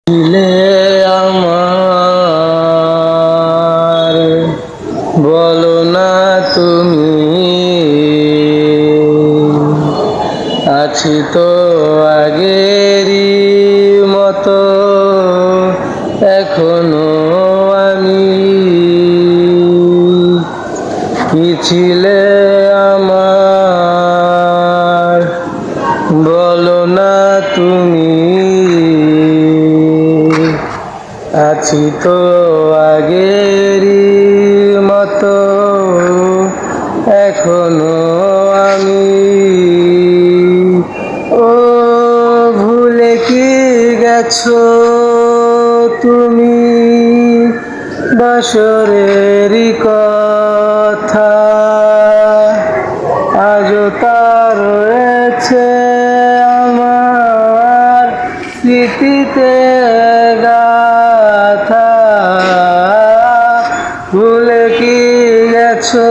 ছিলে আমার, বলো না তুমি, আছি তো আগেরই মতো এখনো আমি। কি ছিলে আমার, বলো না তুমি, আছি তো আগেরই মতো এখনো আমি। ও ভুলে কি গেছো তুমি বাসরেরই কথা, আজও তা রয়েছে আমার স্মৃতিতে গাথা। ভুলে কি গেছো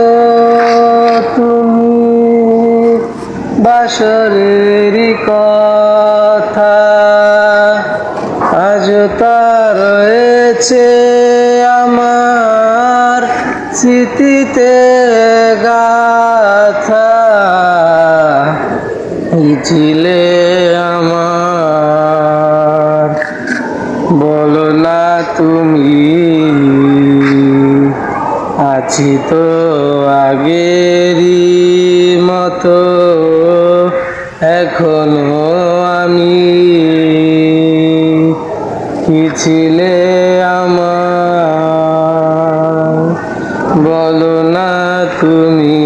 তুমি বাসরেরই কথা, আজও তা রয়েছে আমার স্মৃতিতে গাথা। কি ছিলে আমার, বলো না তুমি, আছি তো আগেরই মতো এখনো আমি। কি ছিলে আমার, বলো না তুমি,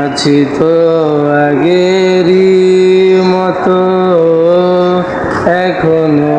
আছি তো আগেরই মতো এখনো